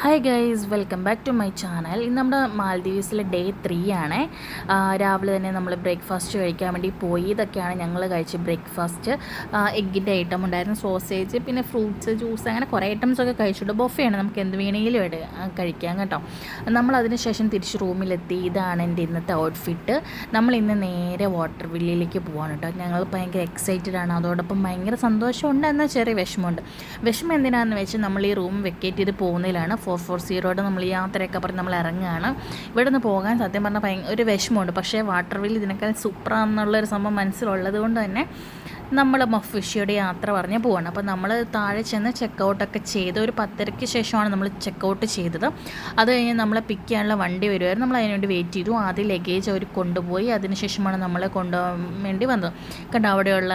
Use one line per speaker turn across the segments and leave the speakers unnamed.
Hi guys, welcome back to my channel. ഇന്ന് നമ്മുടെ മാൽദീവ്സിലെ day 3 ആണ്. രാവിലെ തന്നെ നമ്മൾ ബ്രേക്ക്ഫാസ്റ്റ് കഴിക്കാൻ വേണ്ടി പോയി. ഇതൊക്കെയാണ് ഞങ്ങൾ കഴിച്ച ബ്രേക്ക്ഫാസ്റ്റ്. എഗ്ഗിൻ്റെ ഐറ്റം ഉണ്ടായിരുന്നു, സോസേജ്, പിന്നെ ഫ്രൂട്ട്സ്, ജ്യൂസ്, അങ്ങനെ കുറേ ഐറ്റംസൊക്കെ കഴിച്ചിട്ട് ബൊഫയാണ്, നമുക്ക് എന്ത് വേണമെങ്കിലും കഴിക്കാം കേട്ടോ. നമ്മളതിന് ശേഷം തിരിച്ച് റൂമിലെത്തി. ഇതാണ് എൻ്റെ ഇന്നത്തെ ഔട്ട്ഫിറ്റ്. നമ്മൾ ഇന്ന് നേരെ വാട്ടർ വില്ലിലേക്ക് പോവാണ് കേട്ടോ. ഞങ്ങൾ ഭയങ്കര എക്സൈറ്റഡ് ആണ്, അതോടൊപ്പം ഭയങ്കര സന്തോഷമുണ്ട്, എന്നാൽ ചെറിയ വിഷമമുണ്ട്. വിഷമം എന്തിനാണെന്ന് വെച്ചാൽ നമ്മൾ ഈ റൂം വെക്കേറ്റ് ചെയ്ത് പോകുന്നതിലാണ്. 440 നമ്മൾ ഈ യാത്രയൊക്കെ പറഞ്ഞ് നമ്മൾ ഇറങ്ങുകയാണ്. ഇവിടെ നിന്ന് പോകാൻ സത്യം പറഞ്ഞാൽ ഒരു വിഷമമുണ്ട്. പക്ഷേ വാട്ടർ വില്ല് ഇതിനേക്കാൾ സൂപ്പറാണെന്നുള്ളൊരു സംഭവം മനസ്സിലുള്ളത് കൊണ്ട് തന്നെ നമ്മൾ മഫുഷിയുടെ യാത്ര പറഞ്ഞ് പോവാണ്. അപ്പോൾ നമ്മൾ താഴെ ചെന്ന് ചെക്കൗട്ടൊക്കെ ചെയ്ത് ഒരു 10:30-ക്ക് ശേഷമാണ് നമ്മൾ ചെക്കൗട്ട് ചെയ്തത്. അത് കഴിഞ്ഞ് നമ്മളെ പിക്ക് ചെയ്യാനുള്ള വണ്ടി വരുമായിരുന്നു. നമ്മൾ അതിനുവേണ്ടി വെയിറ്റ് ചെയ്തു. ആദ്യം ലഗേജ് അവർ കൊണ്ടുപോയി, അതിനുശേഷമാണ് നമ്മളെ കൊണ്ടുപോകാൻ വേണ്ടി വന്നത്. കണ്ടോ, അവിടെയുള്ള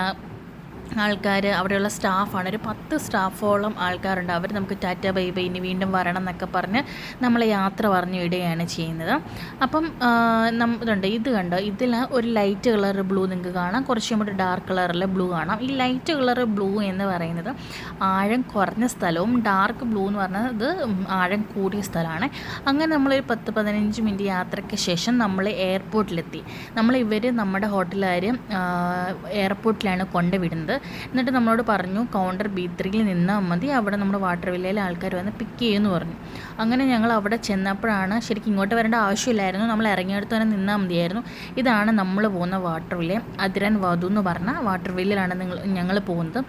ആൾക്കാർ, അവിടെയുള്ള സ്റ്റാഫാണ്, ഒരു 10 സ്റ്റാഫോളം ആൾക്കാരുണ്ട്. അവർ നമുക്ക് ടാറ്റ ബൈ ബൈ, ഇനി വീണ്ടും വരണം എന്നൊക്കെ പറഞ്ഞ് നമ്മളെ യാത്ര പറഞ്ഞു വിടുകയാണ് ചെയ്യുന്നത്. അപ്പം ഇതുണ്ട്, ഇത് കണ്ടോ, ഇതിൽ ഒരു ലൈറ്റ് കളർ ബ്ലൂ നിങ്ങൾക്ക് കാണാം, കുറച്ചും കൂടി ഡാർക്ക് കളറിലെ ബ്ലൂ കാണാം. ഈ ലൈറ്റ് കളർ ബ്ലൂ എന്ന് പറയുന്നത് ആഴം കുറഞ്ഞ സ്ഥലവും, ഡാർക്ക് ബ്ലൂ എന്ന് പറഞ്ഞത് ആഴം കൂടിയ സ്ഥലമാണ്. അങ്ങനെ നമ്മളൊരു 10-15 മിനിറ്റ് യാത്രയ്ക്ക് ശേഷം നമ്മൾ എയർപോർട്ടിലെത്തി. ഇവർ നമ്മുടെ ഹോട്ടലുകാർ എയർപോർട്ടിലാണ് കൊണ്ടുവിടുന്നത്. എന്നിട്ട് നമ്മളോട് പറഞ്ഞു കൗണ്ടർ B3 നിന്നാൽ മതി, അവിടെ നമ്മുടെ വാട്ടർ വില്ലയിലെ ആൾക്കാർ വന്ന് പിക്ക് ചെയ്യുമെന്ന് പറഞ്ഞു. അങ്ങനെ ഞങ്ങൾ അവിടെ ചെന്നപ്പോഴാണ്, ശരിക്കും ഇങ്ങോട്ട് വരേണ്ട ആവശ്യമില്ലായിരുന്നു, നമ്മൾ ഇറങ്ങിയെടുത്ത് തന്നെ നിന്നാൽ മതിയായിരുന്നു. ഇതാണ് നമ്മൾ പോകുന്ന വാട്ടർ വില്ല, അതിരൻ വധു എന്ന് പറഞ്ഞ വാട്ടർ വില്ലയിലാണ് ഞങ്ങൾ പോകുന്നത്.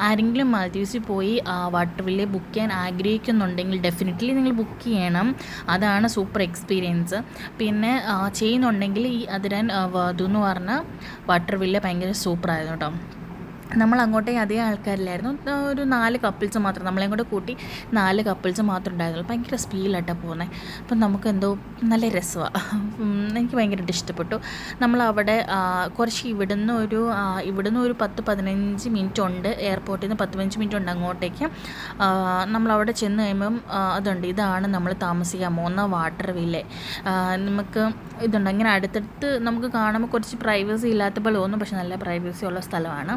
ആരെങ്കിലും മാൽദീവ്സിൽ പോയി വാട്ടർ വില്ല ബുക്ക് ചെയ്യാൻ ആഗ്രഹിക്കുന്നുണ്ടെങ്കിൽ ഡെഫിനറ്റ്ലി നിങ്ങൾ ബുക്ക് ചെയ്യണം. അതാണ് സൂപ്പർ എക്സ്പീരിയൻസ്. പിന്നെ ചെയ്യുന്നുണ്ടെങ്കിൽ ഈ അതിരൻ വധു എന്ന് പറഞ്ഞ വാട്ടർ വില്ല ഭയങ്കര സൂപ്പറായിരുന്നു കേട്ടോ. നമ്മൾ അങ്ങോട്ടേക്ക് അധികം ആൾക്കാരില്ലായിരുന്നു, ഒരു 4 കപ്പിൾസ് മാത്രം, നമ്മളെയും കൂടെ കൂട്ടി 4 കപ്പിൾസ് മാത്രം ഉണ്ടായിരുന്നുള്ളൂ. ഭയങ്കര സ്പീഡിലായിട്ടാണ് പോകുന്നത്. അപ്പം നമുക്ക് എന്തോ നല്ല രസമാണ്, എനിക്ക് ഭയങ്കരമായിട്ട് ഇഷ്ടപ്പെട്ടു. നമ്മളവിടെ കുറച്ച് ഇവിടുന്ന് ഒരു 10-15 മിനിറ്റ് ഉണ്ട്, എയർപോർട്ടിൽ നിന്ന് 10-15 മിനിറ്റ് ഉണ്ട് അങ്ങോട്ടേക്ക്. നമ്മളവിടെ ചെന്ന് കഴിയുമ്പം അതുണ്ട്, ഇതാണ് നമ്മൾ താമസിക്കാൻ പോകുന്ന വാട്ടർ വില്ലേ. നമുക്ക് ഇതുണ്ട്, അങ്ങനെ അടുത്തടുത്ത് നമുക്ക് കാണുമ്പോൾ കുറച്ച് പ്രൈവസി ഇല്ലാത്ത പോലെ തോന്നും, പക്ഷെ നല്ല പ്രൈവസി ഉള്ള സ്ഥലമാണ്.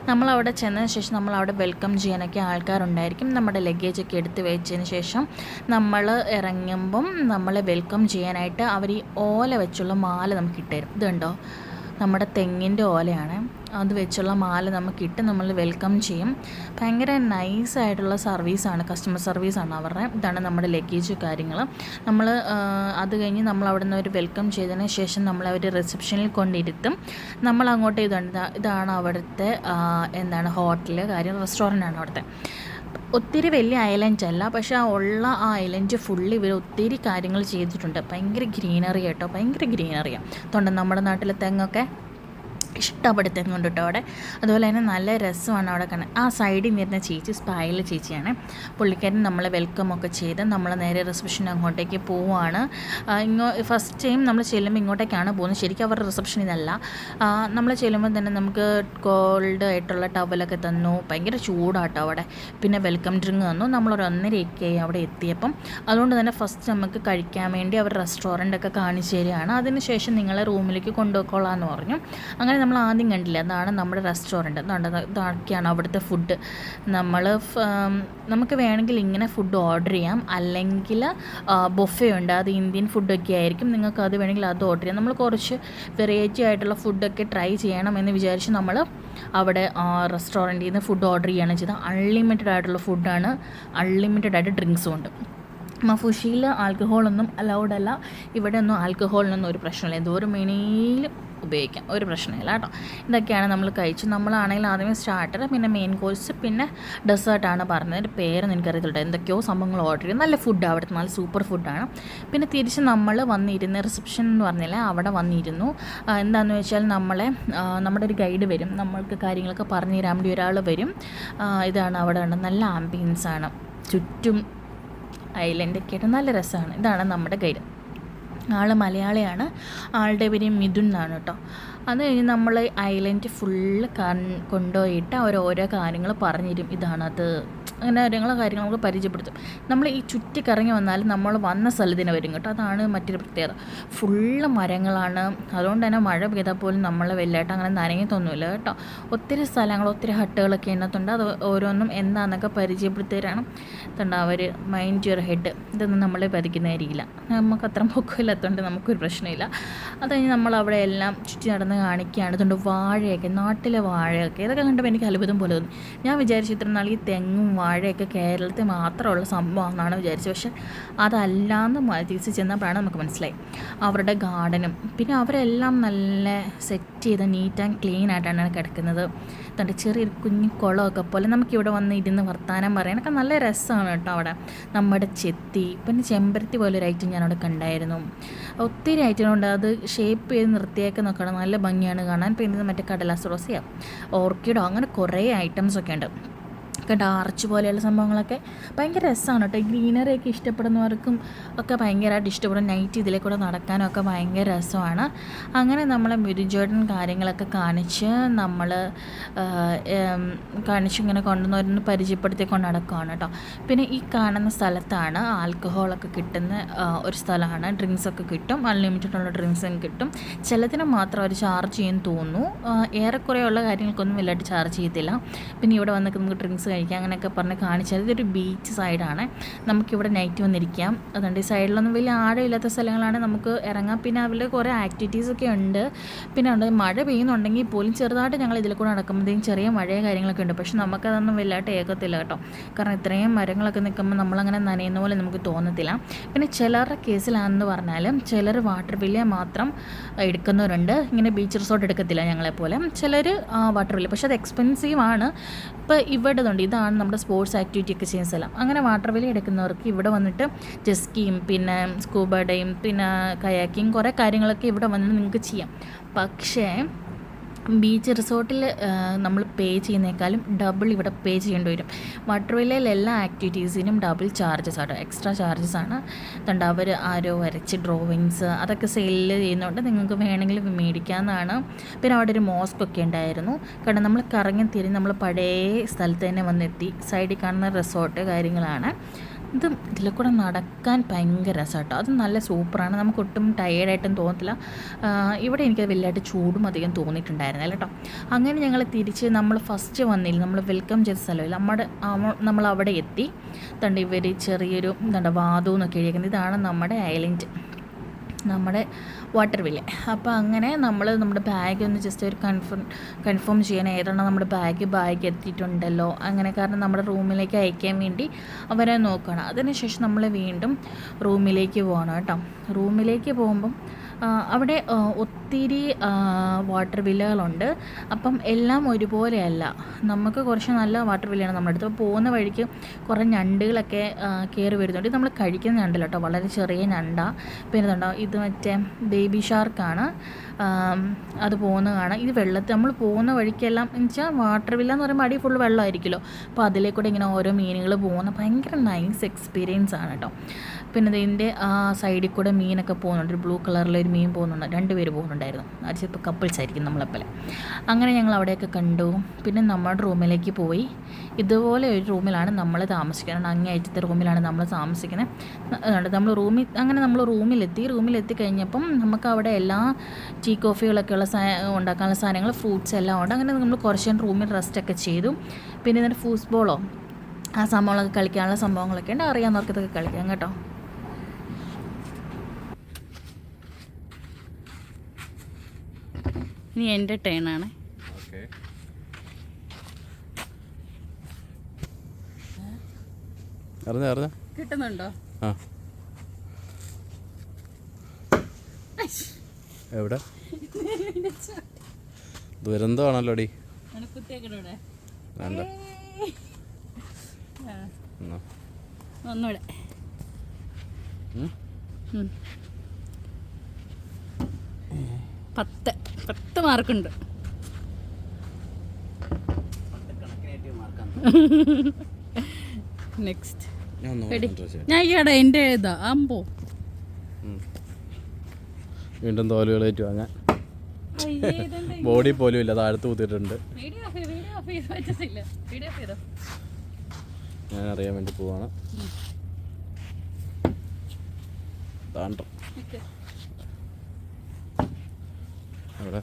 നമ്മളവിടെ ചെന്നതിന് ശേഷം നമ്മളവിടെ വെൽക്കം ചെയ്യാനൊക്കെ ആൾക്കാരുണ്ടായിരിക്കും. നമ്മുടെ ലഗേജൊക്കെ എടുത്ത് വെച്ചതിന് ശേഷം നമ്മൾ ഇറങ്ങുമ്പം നമ്മളെ വെൽക്കം ചെയ്യാനായിട്ട് അവർ ഈ ഓല വെച്ചുള്ള മാല നമുക്ക് ഇട്ടുതരും. ഇതുണ്ടോ, നമ്മുടെ തെങ്ങിൻ്റെ ഓലയാണ്, അത് വെച്ചുള്ള മാല നമുക്കിട്ട് നമ്മൾ വെൽക്കം ചെയ്യും. ഭയങ്കര നൈസായിട്ടുള്ള സർവീസാണ്, കസ്റ്റമർ സർവീസാണ് അവരുടെ. ഇതാണ് നമ്മുടെ ലഗേജ് കാര്യങ്ങൾ. നമ്മൾ അത് കഴിഞ്ഞ് നമ്മൾ അവിടെ നിന്ന് ഒരു വെൽക്കം ചെയ്തതിന് ശേഷം നമ്മളവർ റിസപ്ഷനിൽ കൊണ്ടിരുത്തും. നമ്മൾ അങ്ങോട്ട് ഇതാണ് അവിടുത്തെ ഹോട്ടൽ കാര്യം, റെസ്റ്റോറൻ്റാണ് അവിടുത്തെ. ഒത്തിരി വലിയ ഐലൻഡ് അല്ല, പക്ഷേ ആ ഐലൻഡ് ഫുള്ള് ഇവർ ഒത്തിരി കാര്യങ്ങൾ ചെയ്തിട്ടുണ്ട്. ഭയങ്കര ഗ്രീനറി കേട്ടോ, ഭയങ്കര ഗ്രീനറിയാണ്. അതുകൊണ്ട് നമ്മുടെ നാട്ടിലെ തെങ്ങൊക്കെ ഇഷ്ടപ്പെടുത്തുന്നുണ്ട് കേട്ടോ അവിടെ. അതുപോലെ തന്നെ നല്ല രസമാണ് അവിടെ കാണാൻ. ആ സൈഡിൽ നിന്നിരുന്ന ചേച്ചി സ്പൈൽ ചേച്ചിയാണ്. പുള്ളിക്കാരൻ നമ്മളെ വെൽക്കം ഒക്കെ ചെയ്ത് നമ്മൾ നേരെ റിസപ്ഷൻ അങ്ങോട്ടേക്ക് പോവുകയാണ്. ഫസ്റ്റ് ടൈം നമ്മൾ ചെല്ലുമ്പോൾ ഇങ്ങോട്ടേക്കാണ് പോകുന്നത്, ശരിക്കും അവരുടെ റിസപ്ഷൻ ഇതല്ല. നമ്മൾ ചെല്ലുമ്പോൾ തന്നെ നമുക്ക് കോൾഡ് ആയിട്ടുള്ള ടവലൊക്കെ തന്നു, ഭയങ്കര ചൂടാട്ടോ അവിടെ. പിന്നെ വെൽക്കം ഡ്രിങ്ക് തന്നു. നമ്മളൊരു 1:30 അവിടെ എത്തിയപ്പം. അതുകൊണ്ട് തന്നെ ഫസ്റ്റ് നമുക്ക് കഴിക്കാൻ വേണ്ടി അവർ റെസ്റ്റോറൻ്റൊക്കെ കാണിച്ചു തരികയാണ്. അതിനുശേഷം നിങ്ങളെ റൂമിലേക്ക് കൊണ്ടുപോയിക്കോളാമെന്ന് പറഞ്ഞു. അങ്ങനെ നമ്മൾ ആദ്യം കണ്ടില്ല, അതാണ് നമ്മുടെ റെസ്റ്റോറൻറ്റ്. ഇതൊക്കെയാണ് അവിടുത്തെ ഫുഡ്. നമുക്ക് വേണമെങ്കിൽ ഇങ്ങനെ ഫുഡ് ഓർഡർ ചെയ്യാം, അല്ലെങ്കിൽ ബൊഫേ ഉണ്ട്, അത് ഇന്ത്യൻ ഫുഡൊക്കെ ആയിരിക്കും. നിങ്ങൾക്ക് അത് വേണമെങ്കിൽ അത് ഓർഡർ ചെയ്യാം. നമ്മൾ കുറച്ച് വെറൈറ്റി ആയിട്ടുള്ള ഫുഡൊക്കെ ട്രൈ ചെയ്യണം എന്ന് വിചാരിച്ച് നമ്മൾ അവിടെ റെസ്റ്റോറൻറ്റിൽ നിന്ന് ഫുഡ് ഓർഡർ ചെയ്യുകയാണ് ചെയ്തത്. അൺലിമിറ്റഡ് ആയിട്ടുള്ള ഫുഡാണ്, അൺലിമിറ്റഡ് ആയിട്ട് ഡ്രിങ്ക്സും ഉണ്ട്. മഫുഷിയിൽ ആൽക്കഹോളൊന്നും അലൗഡ് അല്ല. ഇവിടെ ഒന്നും ആൽക്കഹോളിനൊന്നും ഒരു പ്രശ്നമില്ല, എന്തോരം വേണമെങ്കിലും ഉപയോഗിക്കാം, ഒരു പ്രശ്നമില്ല കേട്ടോ. ഇതൊക്കെയാണ് നമ്മൾ കഴിച്ചു. നമ്മളാണെങ്കിൽ ആദ്യമേ സ്റ്റാർട്ടർ, പിന്നെ മെയിൻ കോഴ്സ്, പിന്നെ ഡെസേർട്ടാണ് പറഞ്ഞത്. എൻ്റെ പേരൊന്നും എനിക്കറിയത്തില്ല, എന്തൊക്കെയോ സംഭവങ്ങൾ ഓർഡർ ചെയ്തു. നല്ല ഫുഡാണ് അവിടുത്തെ, നല്ല സൂപ്പർ ഫുഡാണ്. പിന്നെ തിരിച്ച് നമ്മൾ വന്നിരുന്ന് റിസപ്ഷൻ എന്ന് പറഞ്ഞില്ലേ, അവിടെ വന്നിരുന്നു. എന്താണെന്ന് വെച്ചാൽ നമ്മുടെ ഒരു ഗൈഡ് വരും, നമ്മൾക്ക് കാര്യങ്ങളൊക്കെ പറഞ്ഞു തരാൻ വേണ്ടി ഒരാൾ വരും. ഇതാണ് അവിടെ ഉണ്ട്, നല്ല ആംബിയൻസാണ്, ചുറ്റും ഐലൻഡൊക്കെ ആയിട്ട് നല്ല രസമാണ്. ഇതാണ് നമ്മുടെ ഗൈഡ്. ആൾ മലയാളിയാണ്, ആളുടെ പേര് മിഥുൻ എന്നാണ് കേട്ടോ. അത് കഴിഞ്ഞ് നമ്മൾ ഐലൻഡ് ഫുള്ള് കൊണ്ടുപോയിട്ട് അവർ ഓരോ കാര്യങ്ങൾ പറഞ്ഞുതരും. ഇതാണത്, അങ്ങനെ കാര്യങ്ങൾ നമുക്ക് പരിചയപ്പെടുത്തും. നമ്മൾ ഈ ചുറ്റിക്കറങ്ങി വന്നാൽ നമ്മൾ വന്ന സ്ഥലത്തിന് വരും കേട്ടോ. അതാണ് മറ്റൊരു പ്രത്യേകത. ഫുള്ള് മരങ്ങളാണ്. അതുകൊണ്ട് തന്നെ മഴ പെയ്താൽ പോലും നമ്മൾ വലുതായിട്ട് അങ്ങനെ നനയത്തൊന്നുമില്ല കേട്ടോ. ഒത്തിരി സ്ഥലങ്ങൾ, ഒത്തിരി ഹട്ടുകളൊക്കെ ഇതിനകത്തുണ്ട്. അത് ഓരോന്നും എന്താണെന്നൊക്കെ പരിചയപ്പെടുത്തി തരാണ്. ഇതുണ്ട് അവർ മൈൻഡ് യുവർ ഹെഡ്, ഇതൊന്നും നമ്മളെ പതിക്കുന്നതായിരിക്കില്ല. നമുക്ക് അത്ര പൊക്കമില്ലാത്തതുകൊണ്ട് നമുക്കൊരു പ്രശ്നമില്ല. അത് കഴിഞ്ഞ് നമ്മൾ അവിടെ എല്ലാം ചുറ്റി നടന്ന് കാണിക്കുകയാണ്. ഇതുകൊണ്ട് വാഴയൊക്കെ, നാട്ടിലെ വാഴയൊക്കെ, ഇതൊക്കെ കണ്ടപ്പോൾ എനിക്ക് അത്ഭുതം പോലെ തോന്നി. ഞാൻ വിചാരിച്ചു ഇത്ര നാൾ ഈ തെങ്ങും വാഴയൊക്കെ കേരളത്തിൽ മാത്രമുള്ള സംഭവമാണെന്നാണ് വിചാരിച്ചത്. പക്ഷെ അതല്ലാന്ന് മാലദ്വീപ്സിൽ ചെന്നപ്പോഴാണ് നമുക്ക് മനസ്സിലായി. അവരുടെ ഗാർഡനും പിന്നെ അവരെല്ലാം നല്ല സെറ്റ് ചെയ്ത് നീറ്റ് ആൻഡ് ക്ലീൻ ആയിട്ടാണ് കിടക്കുന്നത്. തൻ്റെ ചെറിയൊരു കുഞ്ഞു കുളമൊക്കെ പോലെ നമുക്കിവിടെ വന്ന് ഇരുന്ന് വർത്താനം പറയാനൊക്കെ നല്ല രസമാണ് കേട്ടോ. അവിടെ നമ്മുടെ ചെത്തി, പിന്നെ ചെമ്പരത്തി പോലെ ഒരു ഐറ്റം ഞാനവിടെ കണ്ടായിരുന്നു. ഒത്തിരി ഐറ്റങ്ങളുണ്ട്. അത് ഷേപ്പ് ചെയ്ത് നിർത്തിയൊക്കെ നോക്കണം, നല്ല ഭംഗിയാണ് കാണാൻ. പിന്നെ മറ്റേ കടലാസ് റോസയോ ഓർക്കിഡോ അങ്ങനെ കുറേ ഐറ്റംസൊക്കെ ഉണ്ട്. ആർച്ച് പോലെയുള്ള സംഭവങ്ങളൊക്കെ ഭയങ്കര രസമാണ് കേട്ടോ. ഗ്രീനറിയൊക്കെ ഇഷ്ടപ്പെടുന്നവർക്കും ഒക്കെ ഭയങ്കരമായിട്ട് ഇഷ്ടപ്പെടും. നൈറ്റ് ഇതിലെ കൂടെ നടക്കാനും ഒക്കെ ഭയങ്കര രസമാണ്. അങ്ങനെ നമ്മളെ മിരുജോടൻ കാര്യങ്ങളൊക്കെ കാണിച്ച് ഇങ്ങനെ കൊണ്ടുവന്ന് പരിചയപ്പെടുത്തിക്കൊണ്ട് നടക്കുകയാണ് കേട്ടോ. പിന്നെ ഈ കാണുന്ന സ്ഥലത്താണ് ആൽക്കഹോളൊക്കെ കിട്ടുന്ന ഒരു സ്ഥലമാണ്. ഡ്രിങ്ക്സൊക്കെ കിട്ടും, അൺലിമിറ്റഡുള്ള ഡ്രിങ്ക്സും കിട്ടും. ചിലതിന് മാത്രം അവർ ചാർജ് ചെയ്യുമെന്ന് തോന്നുന്നു. ഏറെക്കുറെയുള്ള കാര്യങ്ങൾക്കൊന്നും വലുതായിട്ട് ചാർജ് ചെയ്യത്തില്ല. പിന്നെ ഇവിടെ വന്ന് നമുക്ക് ഡ്രിങ്ക്സ് കഴിക്കാം അങ്ങനെയൊക്കെ പറഞ്ഞ് കാണിച്ചാൽ. ഇതൊരു ബീച്ച് സൈഡാണ്. നമുക്കിവിടെ നൈറ്റ് വന്നിരിക്കാം. അതുകൊണ്ട് ഈ സൈഡിലൊന്നും വലിയ ആഴമില്ലാത്ത സ്ഥലങ്ങളാണ്, നമുക്ക് ഇറങ്ങാം. പിന്നെ അതിൽ കുറേ ആക്ടിവിറ്റീസൊക്കെ ഉണ്ട്. പിന്നെ ഉണ്ട് മഴ പെയ്യുന്നുണ്ടെങ്കിൽ പോലും ചെറുതായിട്ട് ഞങ്ങൾ ഇതിൽ കൂടെ നടക്കുമ്പോഴത്തേക്കും ചെറിയ മഴയ കാര്യങ്ങളൊക്കെ ഉണ്ട്. പക്ഷെ നമുക്കതൊന്നും വലുതായിട്ട് ഏകത്തില്ല കേട്ടോ. കാരണം ഇത്രയും മരങ്ങളൊക്കെ നിൽക്കുമ്പോൾ നമ്മളങ്ങനെ നനയുന്ന പോലെ നമുക്ക് തോന്നത്തില്ല. പിന്നെ ചിലരുടെ കേസിലാണെന്ന് പറഞ്ഞാൽ ചിലർ വാട്ടർ വില്ല മാത്രം എടുക്കുന്നവരുണ്ട്. ഇങ്ങനെ ബീച്ച് റിസോർട്ട് എടുക്കത്തില്ല ഞങ്ങളെപ്പോലെ. ചിലർ വാട്ടർ വില്ല, പക്ഷെ അത് എക്സ്പെൻസീവ് ആണ്. ഇപ്പോൾ ഇവിടെ ഇതാണ് നമ്മുടെ സ്പോർട്സ് ആക്ടിവിറ്റി ഒക്കെ ചെയ്യുന്ന സ്ഥലം. അങ്ങനെ വാട്ടർ വില്ല എടുക്കുന്നവർക്ക് ഇവിടെ വന്നിട്ട് ജെസ്കിയും പിന്നെ സ്കൂബ ഡൈയും പിന്നെ കയാക്കിങ് കുറേ കാര്യങ്ങളൊക്കെ ഇവിടെ വന്നിട്ട് നിങ്ങൾക്ക് ചെയ്യാം. പക്ഷേ ബീച്ച് റിസോർട്ടിൽ നമ്മൾ പേ ചെയ്യുന്നേക്കാളും ഡബിൾ ഇവിടെ പേ ചെയ്യേണ്ടി വരും. വാട്ടർ വില്ലയിൽ എല്ലാ ആക്ടിവിറ്റീസിനും ഡബിൾ ചാർജസ് ആണ്, എക്സ്ട്രാ ചാർജസ് ആണ്. അതുകൊണ്ട് അവർ ആരോ വരച്ച് ഡ്രോയിങ്സ് അതൊക്കെ സെയിൽ ചെയ്യുന്നുണ്ട്, നിങ്ങൾക്ക് വേണമെങ്കിൽ മേടിക്കാവുന്നതാണ്. പിന്നെ അവിടെ ഒരു മോസ്കൊക്കെ ഉണ്ടായിരുന്നു. കാരണം നമ്മൾ കറങ്ങി തിരിഞ്ഞ് നമ്മൾ പഴയ സ്ഥലത്ത് തന്നെ വന്നെത്തി. സൈഡിൽ കാണുന്ന റിസോർട്ട് കാര്യങ്ങളാണ്. ഇതിൽ കൂടെ നടക്കാൻ ഭയങ്കര രസം കേട്ടോ. അത് നല്ല സൂപ്പറാണ്. നമുക്കൊട്ടും ടയേർഡായിട്ടും തോന്നത്തില്ല. ഇവിടെ എനിക്ക് വലിയതായിട്ട് ചൂടും അധികം തോന്നിയിട്ടുണ്ടായിരുന്നില്ല കേട്ടോ. അങ്ങനെ ഞങ്ങൾ തിരിച്ച് നമ്മൾ ഫസ്റ്റ് വന്നില്ല, നമ്മൾ വെൽക്കം ചെയ്ത സ്ഥലമില്ല, നമ്മൾ അവിടെ എത്തി. തണ്ട് ഇവർ ചെറിയൊരു വാതു എന്നൊക്കെ എഴുതിയിരിക്കുന്നത്. ഇതാണ് നമ്മുടെ ഐലൻഡ്, നമ്മുടെ വാട്ടർ വില്ല. അപ്പോൾ അങ്ങനെ നമ്മുടെ ബാഗ് ഒന്ന് ജസ്റ്റ് ഒരു കൺഫേം ചെയ്യാൻ ഏതാണ് നമ്മുടെ ബാഗ് എത്തിയിട്ടുണ്ടല്ലോ അങ്ങനെ. കാരണം നമ്മുടെ റൂമിലേക്ക് അയക്കാൻ വേണ്ടി അവരെ നോക്കണം. അതിനുശേഷം നമ്മൾ വീണ്ടും റൂമിലേക്ക് പോകണം കേട്ടോ. റൂമിലേക്ക് പോകുമ്പം അവിടെ ഒത്തിരി വാട്ടർ വില്ലകളുണ്ട്. അപ്പം എല്ലാം ഒരുപോലെയല്ല. നമുക്ക് കുറച്ച് നല്ല വാട്ടർ വില്ലയാണ് നമ്മുടെ അടുത്ത്. പോകുന്ന വഴിക്ക് കുറേ ഞണ്ടുകളൊക്കെ കയറി വരുന്നുണ്ട്. ഇത് നമ്മൾ കഴിക്കുന്ന ഞണ്ടല്ല കേട്ടോ, വളരെ ചെറിയ ഞണ്ട. പിന്നെ ഇതുണ്ടോ, ഇത് മറ്റേ ബേബി ഷാർക്കാണ്. അത് പോകുന്നത് കാണാം. ഇത് വെള്ളത്തിൽ നമ്മൾ പോകുന്ന വഴിക്കെല്ലാം എന്ന് വെച്ചാൽ വാട്ടർ വില്ല എന്ന് പറയുമ്പോൾ അടി ഫുൾ വെള്ളമായിരിക്കുമല്ലോ. അപ്പോൾ അതിലേക്കൂടെ ഇങ്ങനെ ഓരോ മീനുകൾ പോകുന്ന ഭയങ്കര നൈസ് എക്സ്പീരിയൻസ് ആണ് കേട്ടോ. പിന്നെ ഇതിൻ്റെ സൈഡിൽ കൂടെ മീനൊക്കെ പോകുന്നുണ്ട്. ഒരു ബ്ലൂ കളറിലൊരു മീൻ പോകുന്നുണ്ട്, 2 പേര് പോകുന്നുണ്ടായിരുന്നു. അത് ചിലപ്പോൾ കപ്പിൾസ് ആയിരിക്കും നമ്മളെപ്പോലെ. അങ്ങനെ ഞങ്ങൾ അവിടെയൊക്കെ കണ്ടു. പിന്നെ നമ്മുടെ റൂമിലേക്ക് പോയി. ഇതുപോലെ ഒരു റൂമിലാണ് നമ്മൾ താമസിക്കുന്നത്. അങ്ങേയറ്റത്തെ റൂമിലാണ് നമ്മൾ താമസിക്കുന്നത്. അതുകൊണ്ട് നമ്മൾ റൂമിലെത്തി കഴിഞ്ഞപ്പം നമുക്ക് അവിടെ എല്ലാ ടീ കോഫികളൊക്കെ ഉള്ള ഉണ്ടാക്കാനുള്ള സാധനങ്ങൾ, ഫ്രൂട്ട്സ് എല്ലാം ഉണ്ട്. അങ്ങനെ നമ്മൾ കുറച്ച് നേരം റൂമിൽ റെസ്റ്റൊക്കെ ചെയ്തു. പിന്നെ ഇതിൻ്റെ ഫൂട്ബോളോ ആ സംഭവങ്ങളൊക്കെ കളിക്കാനുള്ള സംഭവങ്ങളൊക്കെ ഉണ്ട്. അറിയാവുന്നവർക്ക് ഇതൊക്കെ കളിക്കാം കേട്ടോ. ഇനി എൻ്റെ ടേണാണ്. കിട്ടുന്നുണ്ടോ?
എവിടെ ദുരന്തമാണല്ലോടി.
ഒന്നുകൂടെ 10 മാർക്കുണ്ട്. നെക്സ്റ്റ് ഞാൻ ഈയിടെ എൻ്റെ ഇതാ അമ്പോ
വീണ്ടും തോലുകളേറ്റ് വാങ്ങാൻ. ബോഡി പോലും ഇല്ല, താഴത്ത് കുത്തിയിട്ടുണ്ട്. ഞാൻ അറിയാൻ വേണ്ടി പോവാണ്. അവിടെ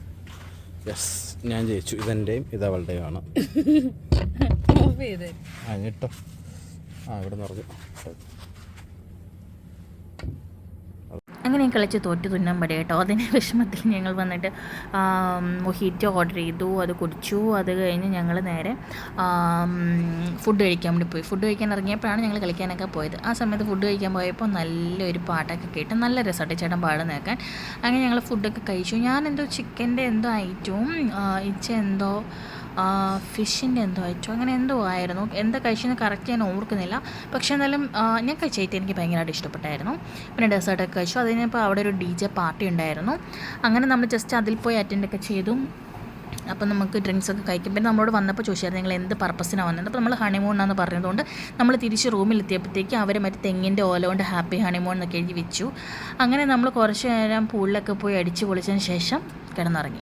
യെസ്, ഞാൻ ജയിച്ചു. ഇതെൻ്റെയും ഇതവളുടെയും ആണ്. കേട്ടോ, ഇവിടെ നിറഞ്ഞു.
അങ്ങനെ കളിച്ച് തോറ്റ് തുന്നാൻ പടി കേട്ടോ. അതിൻ്റെ വിഷമത്തിൽ ഞങ്ങൾ വന്നിട്ട് മൊഹിറ്റോ ഓർഡർ ചെയ്തു, അത് കുടിച്ചു. അത് കഴിഞ്ഞ് ഞങ്ങൾ നേരെ ഫുഡ് കഴിക്കാൻ വേണ്ടി പോയി. ഫുഡ് കഴിക്കാൻ ഇറങ്ങിയപ്പോഴാണ് ഞങ്ങൾ കളിക്കാനൊക്കെ പോയത്. ആ സമയത്ത് ഫുഡ് കഴിക്കാൻ പോയപ്പോൾ നല്ലൊരു പാട്ടൊക്കെ കേട്ട് നല്ല രസമായിട്ട് ചേട്ടൻ പാടുന്ന കേൾക്കാൻ. അങ്ങനെ ഞങ്ങൾ ഫുഡൊക്കെ കഴിച്ചു. ഞാനെന്തോ ചിക്കൻ്റെ എന്തോ ഐറ്റവും ഇച്ച എന്തോ ഫിഷിൻ്റെ എന്തോ ഐറ്റം അങ്ങനെ എന്തോ ആയിരുന്നു. എന്താ കഴിച്ചെന്ന് കറക്റ്റ് ഞാൻ ഓർക്കുന്നില്ല. പക്ഷേ എന്നാലും ഞാൻ കഴിച്ചായിട്ട് എനിക്ക് ഭയങ്കരമായിട്ട് ഇഷ്ടപ്പെട്ടായിരുന്നു. പിന്നെ ഡെസേർട്ടൊക്കെ കഴിച്ചു. അതിനിപ്പോൾ അവിടെ ഒരു DJ പാർട്ടി ഉണ്ടായിരുന്നു. അങ്ങനെ നമ്മൾ ജസ്റ്റ് അതിൽ പോയി അറ്റൻഡൊക്കെ ചെയ്തു. അപ്പോൾ നമുക്ക് ഡ്രിങ്ക്സൊക്കെ കഴിക്കും. പിന്നെ നമ്മളോട് വന്നപ്പോൾ ചോദിച്ചായിരുന്നു നിങ്ങൾ എന്ത് പർപ്പസിനാണ് വന്നത്. അപ്പോൾ നമ്മൾ ഹണിമൂണെന്ന് പറഞ്ഞതുകൊണ്ട് നമ്മൾ തിരിച്ച് റൂമിലെത്തിയപ്പോഴത്തേക്ക് അവർ മറ്റേ തെങ്ങിൻ്റെ ഓല കൊണ്ട് ഹാപ്പി ഹണിമൂൺ എന്നൊക്കെ എഴുതി വെച്ചു. അങ്ങനെ നമ്മൾ കുറച്ച് നേരം പൂളിലൊക്കെ പോയി അടിച്ച് പൊളിച്ചതിന് ശേഷം കിടന്നിറങ്ങി.